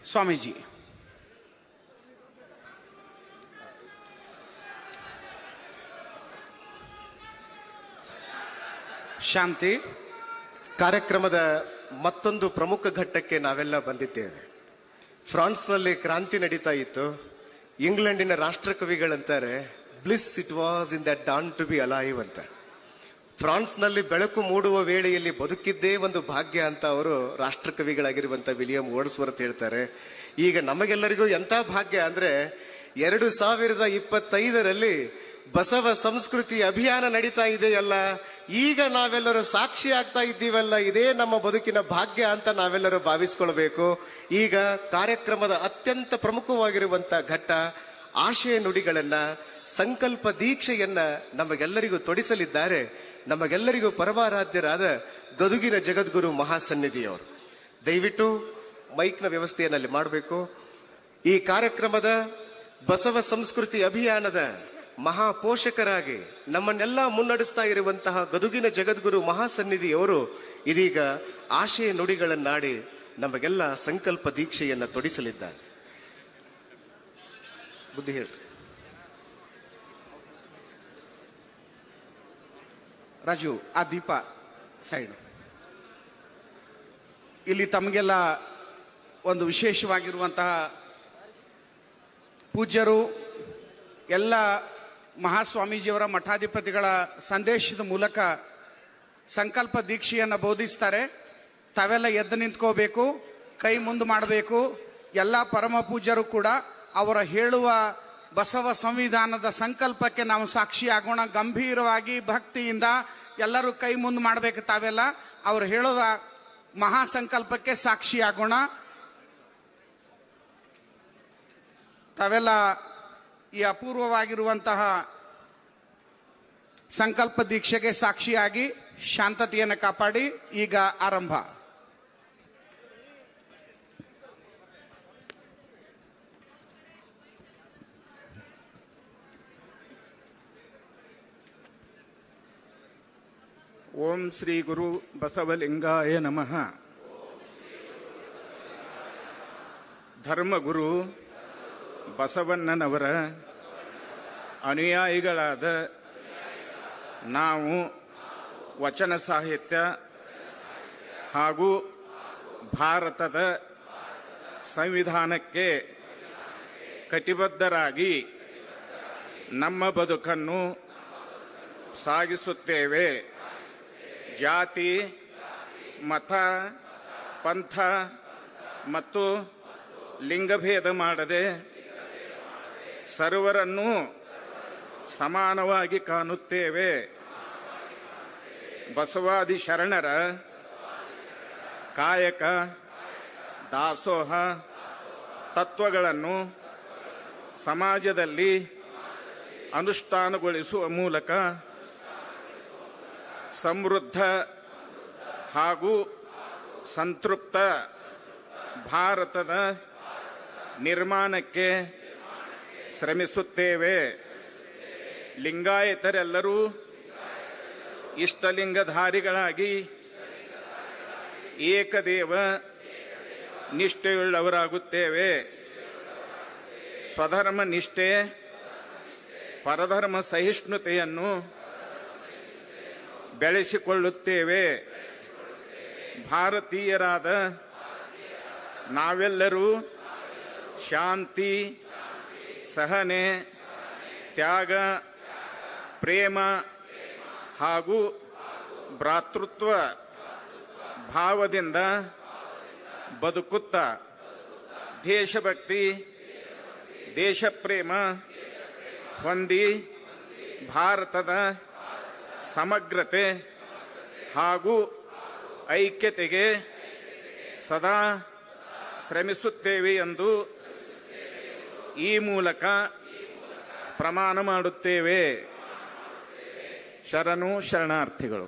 ಸ್ವಾಮೀಜಿ. ಶಾಂತಿ. ಕಾರ್ಯಕ್ರಮದ ಮತ್ತೊಂದು ಪ್ರಮುಖ ಘಟ್ಟಕ್ಕೆ ನಾವೆಲ್ಲ ಬಂದಿದ್ದೇವೆ. ಫ್ರಾನ್ಸ್ನಲ್ಲಿ ಕ್ರಾಂತಿ ನಡೀತಾ ಇತ್ತು. ಇಂಗ್ಲೆಂಡಿನ ರಾಷ್ಟ್ರಕವಿಗಳಂತಾರೆ, bliss it was in that dawn to be alive ಅಂತ. ಫ್ರಾನ್ಸ್ನಲ್ಲಿ ಬೆಳಕು ಮೂಡುವ ವೇಳೆಯಲ್ಲಿ ಬದುಕಿದ್ದೇ ಒಂದು ಭಾಗ್ಯ ಅಂತ ಅವರು ರಾಷ್ಟ್ರಕವಿಗಳಾಗಿರುವಂತ ವಿಲಿಯಂ ವರ್ಡ್ಸ್ವರ್ತ್ ಹೇಳ್ತಾರೆ. ಈಗ ನಮಗೆಲ್ಲರಿಗೂ ಎಂಥ ಭಾಗ್ಯ ಅಂದ್ರೆ 2025ರಲ್ಲಿ ಬಸವ ಸಂಸ್ಕೃತಿ ಅಭಿಯಾನ ನಡೀತಾ ಇದೆಯಲ್ಲ, ಈಗ ನಾವೆಲ್ಲರೂ ಸಾಕ್ಷಿ ಆಗ್ತಾ ಇದ್ದೀವಲ್ಲ, ಇದೇ ನಮ್ಮ ಬದುಕಿನ ಭಾಗ್ಯ ಅಂತ ನಾವೆಲ್ಲರೂ ಭಾವಿಸ್ಕೊಳ್ಬೇಕು. ಈಗ ಕಾರ್ಯಕ್ರಮದ ಅತ್ಯಂತ ಪ್ರಮುಖವಾಗಿರುವಂತ ಘಟ್ಟ ಆಶಯ ನುಡಿಗಳನ್ನ, ಸಂಕಲ್ಪ ದೀಕ್ಷೆಯನ್ನ ನಮಗೆಲ್ಲರಿಗೂ ತೊಡಿಸಲಿದ್ದಾರೆ ನಮಗೆಲ್ಲರಿಗೂ ಪರಮಾರಾಧ್ಯರಾದ ಗದುಗಿನ ಜಗದ್ಗುರು ಮಹಾಸನ್ನಿಧಿಯವರು. ದಯವಿಟ್ಟು ಮೈಕ್ನ ವ್ಯವಸ್ಥೆಯಲ್ಲಿ ಮಾಡಬೇಕು. ಈ ಕಾರ್ಯಕ್ರಮದ ಬಸವ ಸಂಸ್ಕೃತಿ ಅಭಿಯಾನದ ಮಹಾಪೋಷಕರಾಗಿ ನಮ್ಮನ್ನೆಲ್ಲ ಮುನ್ನಡೆಸ್ತಾ ಇರುವಂತಹ ಗದುಗಿನ ಜಗದ್ಗುರು ಮಹಾಸನ್ನಿಧಿಯವರು ಇದೀಗ ಆಶಯ ನುಡಿಗಳನ್ನಾಡಿ ನಮಗೆಲ್ಲ ಸಂಕಲ್ಪ ದೀಕ್ಷೆಯನ್ನ ತೊಡಿಸಲಿದ್ದಾರೆ. ಬುದ್ಧಿ ಹೇಳ್ರಿ ರಾಜು. ಆ ದೀಪ ಸೈಡ್. ಇಲ್ಲಿ ತಮಗೆಲ್ಲ ಒಂದು ವಿಶೇಷವಾಗಿರುವಂತಹ ಪೂಜ್ಯರು ಎಲ್ಲ ಮಹಾಸ್ವಾಮೀಜಿಯವರ ಮಠಾಧಿಪತಿಗಳ ಸಂದೇಶದ ಮೂಲಕ ಸಂಕಲ್ಪ ದೀಕ್ಷೆಯನ್ನು ಬೋಧಿಸ್ತಾರೆ. ತಾವೆಲ್ಲ ಎದ್ದು ನಿಂತ್ಕೋಬೇಕು, ಕೈ ಮುಂದೆ ಮಾಡಬೇಕು. ಎಲ್ಲ ಪರಮ ಪೂಜ್ಯರು ಕೂಡ ಅವರ ಹೇಳುವ ಬಸವ ಸಂವಿಧಾನದ ಸಂಕಲ್ಪಕ್ಕೆ ನಾವು ಸಾಕ್ಷಿ ಆಗೋಣ. ಗಂಭೀರವಾಗಿ ಭಕ್ತಿಯಿಂದ ಎಲ್ಲರೂ ಕೈ ಮುಂದೆ ಮಾಡಬೇಕು. ತಾವೆಲ್ಲ ಅವರು ಹೇಳೋದ ಮಹಾಸಂಕಲ್ಪಕ್ಕೆ ಸಾಕ್ಷಿ ಆಗೋಣ. ತಾವೆಲ್ಲ ಈ ಅಪೂರ್ವವಾಗಿರುವಂತಹ ಸಂಕಲ್ಪ ದೀಕ್ಷೆಗೆ ಸಾಕ್ಷಿಯಾಗಿ ಶಾಂತತೆಯನ್ನು ಕಾಪಾಡಿ. ಈಗ ಆರಂಭ. ಓಂ ಶ್ರೀ ಗುರು ಬಸವಲಿಂಗಾಯ ನಮಃ. ಧರ್ಮಗುರು ಬಸವಣ್ಣನವರ ಅನುಯಾಯಿಗಳಾದ ನಾವು ವಚನ ಸಾಹಿತ್ಯ ಹಾಗೂ ಭಾರತದ ಸಂವಿಧಾನಕ್ಕೆ ಕಟಿಬದ್ಧರಾಗಿ ನಮ್ಮ ಬದುಕನ್ನು ಸಾಗಿಸುತ್ತೇವೆ. ಜಾತಿ, ಮತ, ಪಂಥ ಮತ್ತು ಲಿಂಗಭೇದ ಮಾಡದೆ ಸರ್ವರನ್ನೂ ಸಮಾನವಾಗಿ ಕಾಣುತ್ತೇವೆ. ಬಸವಾದಿ ಶರಣರ ಕಾಯಕ, ದಾಸೋಹ ತತ್ವಗಳನ್ನು ಸಮಾಜದಲ್ಲಿ ಅನುಷ್ಠಾನಗೊಳಿಸುವ ಮೂಲಕ ಸಮೃದ್ಧ ಹಾಗೂ ಸಂತೃಪ್ತ ಭಾರತದ ನಿರ್ಮಾಣಕ್ಕೆ ಶ್ರಮಿಸುತ್ತೇವೆ. ಲಿಂಗಾಯತರೆಲ್ಲರೂ ಇಷ್ಟಲಿಂಗಧಾರಿಗಳಾಗಿ ಏಕದೇವ ನಿಷ್ಠೆಯುಳ್ಳವರಾಗುತ್ತೇವೆ. ಸ್ವಧರ್ಮ ನಿಷ್ಠೆ, ಪರಧರ್ಮ ಸಹಿಷ್ಣುತೆಯನ್ನು ಬೆಳೆಸಿಕೊಳ್ಳುತ್ತೇವೆ. ಭಾರತೀಯರಾದ ನಾವೆಲ್ಲರೂ ಶಾಂತಿ, ಸಹನೆ, ತ್ಯಾಗ, ಪ್ರೇಮ ಹಾಗೂ ಭ್ರಾತೃತ್ವ ಭಾವದಿಂದ ಬದುಕುತ್ತಾ ದೇಶಭಕ್ತಿ, ದೇಶಪ್ರೇಮ ಹೊಂದಿ ಭಾರತದ ಸಮಗ್ರತೆ ಹಾಗೂ ಐಕ್ಯತೆಗೆ ಸದಾ ಶ್ರಮಿಸುತ್ತೇವೆ ಎಂದು ಈ ಮೂಲಕ ಪ್ರಮಾಣ ಮಾಡುತ್ತೇವೆ. ಶರಣು ಶರಣಾರ್ಥಿಗಳು.